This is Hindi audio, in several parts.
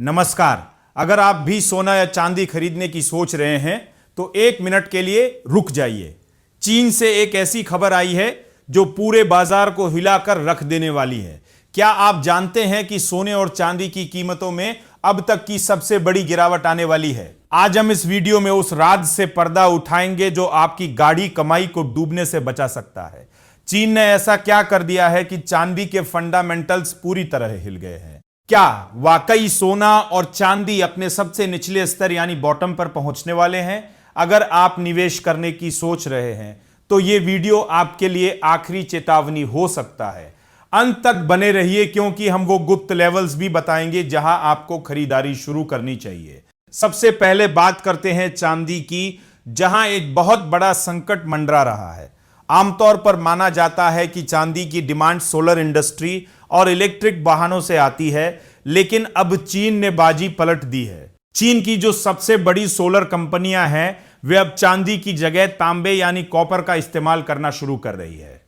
नमस्कार। अगर आप भी सोना या चांदी खरीदने की सोच रहे हैं तो एक मिनट के लिए रुक जाइए। चीन से एक ऐसी खबर आई है जो पूरे बाजार को हिलाकर रख देने वाली है। क्या आप जानते हैं कि सोने और चांदी की कीमतों में अब तक की सबसे बड़ी गिरावट आने वाली है? आज हम इस वीडियो में उस राज से पर्दा उठाएंगे जो आपकी गाढ़ी कमाई को डूबने से बचा सकता है। चीन ने ऐसा क्या कर दिया है कि चांदी के फंडामेंटल्स पूरी तरह हिल गए हैं? क्या वाकई सोना और चांदी अपने सबसे निचले स्तर यानी बॉटम पर पहुंचने वाले हैं? अगर आप निवेश करने की सोच रहे हैं तो यह वीडियो आपके लिए आखिरी चेतावनी हो सकता है। अंत तक बने रहिए क्योंकि हम वो गुप्त लेवल्स भी बताएंगे जहां आपको खरीदारी शुरू करनी चाहिए। सबसे पहले बात करते हैं चांदी की, जहां एक बहुत बड़ा संकट मंडरा रहा है। आमतौर पर माना जाता है कि चांदी की डिमांड सोलर इंडस्ट्री और इलेक्ट्रिक वाहनों से आती है, लेकिन अब चीन ने बाजी पलट दी है। चीन की जो सबसे बड़ी सोलर कंपनियां हैं वे अब चांदी की जगह तांबे यानी कॉपर का इस्तेमाल करना शुरू कर रही है।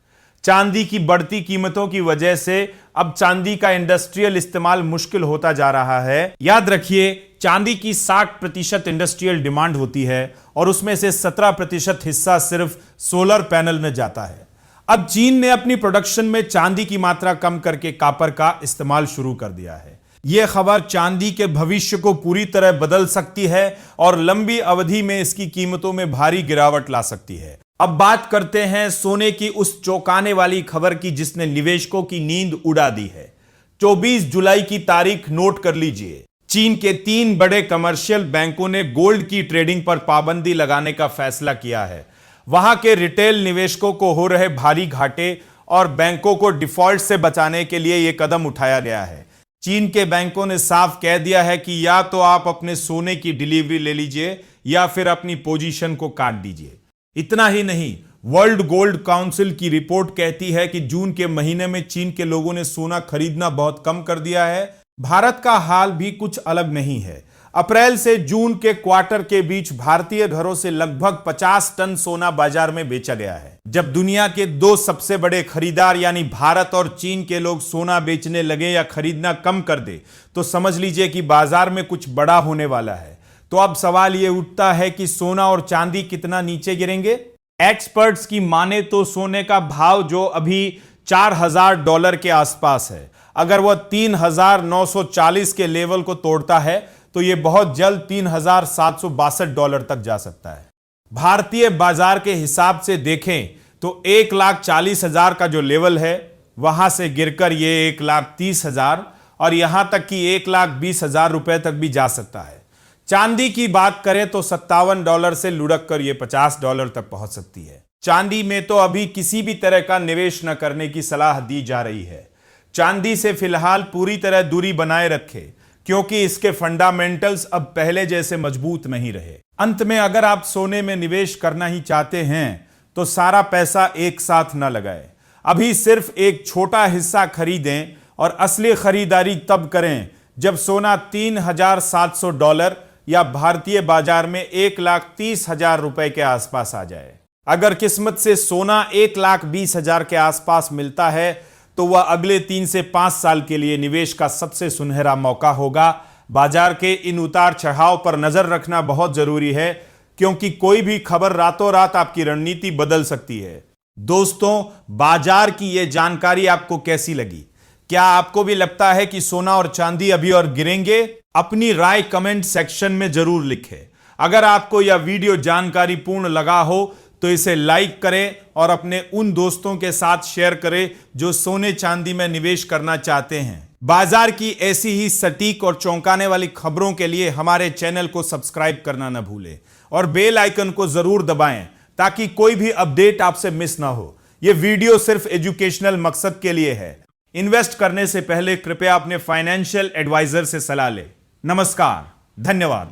चांदी की बढ़ती कीमतों की वजह से अब चांदी का इंडस्ट्रियल इस्तेमाल मुश्किल होता जा रहा है। याद रखिए, चांदी की 60% इंडस्ट्रियल डिमांड होती है और उसमें से 17% हिस्सा सिर्फ सोलर पैनल में जाता है। अब चीन ने अपनी प्रोडक्शन में चांदी की मात्रा कम करके कॉपर का इस्तेमाल शुरू कर दिया है। यह खबर चांदी के भविष्य को पूरी तरह बदल सकती है और लंबी अवधि में इसकी कीमतों में भारी गिरावट ला सकती है। अब बात करते हैं सोने की उस चौंकाने वाली खबर की जिसने निवेशकों की नींद उड़ा दी है। 24 जुलाई की तारीख नोट कर लीजिए। चीन के 3 बड़े कमर्शियल बैंकों ने गोल्ड की ट्रेडिंग पर पाबंदी लगाने का फैसला किया है। वहां के रिटेल निवेशकों को हो रहे भारी घाटे और बैंकों को डिफॉल्ट से बचाने के लिए यह कदम उठाया गया है। चीन के बैंकों ने साफ कह दिया है कि या तो आप अपने सोने की डिलीवरी ले लीजिए या फिर अपनी पोजीशन को काट दीजिए। इतना ही नहीं, वर्ल्ड गोल्ड काउंसिल की रिपोर्ट कहती है कि जून के महीने में चीन के लोगों ने सोना खरीदना बहुत कम कर दिया है। भारत का हाल भी कुछ अलग नहीं है। अप्रैल से जून के क्वार्टर के बीच भारतीय घरों से लगभग 50 टन सोना बाजार में बेचा गया है। जब दुनिया के 2 सबसे बड़े खरीदार यानी भारत और चीन के लोग सोना बेचने लगे या खरीदना कम कर दे तो समझ लीजिए कि बाजार में कुछ बड़ा होने वाला है। तो अब सवाल यह उठता है कि सोना और चांदी कितना नीचे गिरेंगे? एक्सपर्ट्स की माने तो सोने का भाव जो अभी $4,000 के आसपास है, अगर वह 3,940 के लेवल को तोड़ता है तो यह बहुत जल्द $3,762 तक जा सकता है। भारतीय बाजार के हिसाब से देखें तो 1,40,000 का जो लेवल है वहां से गिरकर यह 1,30,000 और यहां तक कि $1,20,000 रुपए तक भी जा सकता है। चांदी की बात करें तो $57 से लुढ़क कर यह $50 तक पहुंच सकती है। चांदी में तो अभी किसी भी तरह का निवेश न करने की सलाह दी जा रही है। चांदी से फिलहाल पूरी तरह दूरी बनाए रखें क्योंकि इसके फंडामेंटल्स अब पहले जैसे मजबूत नहीं रहे। अंत में अगर आप सोने में निवेश करना ही चाहते हैं तो सारा पैसा एक साथ न लगाएं। अभी सिर्फ एक छोटा हिस्सा खरीदें और असली खरीदारी तब करें जब सोना $3,700 या भारतीय बाजार में 1,30,000 रुपए के आसपास आ जाए। अगर किस्मत से सोना 1,20,000 के आसपास मिलता है तो वह अगले 3 से 5 साल के लिए निवेश का सबसे सुनहरा मौका होगा। बाजार के इन उतार चढ़ाव पर नजर रखना बहुत जरूरी है क्योंकि कोई भी खबर रातों रात आपकी रणनीति बदल सकती है। दोस्तों, बाजार की यह जानकारी आपको कैसी लगी? क्या आपको भी लगता है कि सोना और चांदी अभी और गिरेंगे? अपनी राय कमेंट सेक्शन में जरूर लिखें। अगर आपको यह वीडियो जानकारी पूर्ण लगा हो तो इसे लाइक करें और अपने उन दोस्तों के साथ शेयर करें जो सोने चांदी में निवेश करना चाहते हैं। बाजार की ऐसी ही सटीक और चौंकाने वाली खबरों के लिए हमारे चैनल को सब्सक्राइब करना न भूलें और बेल आइकन को जरूर दबाएं ताकि कोई भी अपडेट आपसे मिस ना हो। यह वीडियो सिर्फ एजुकेशनल मकसद के लिए है। इन्वेस्ट करने से पहले कृपया अपने फाइनेंशियल एडवाइजर से सलाह लें। नमस्कार, धन्यवाद।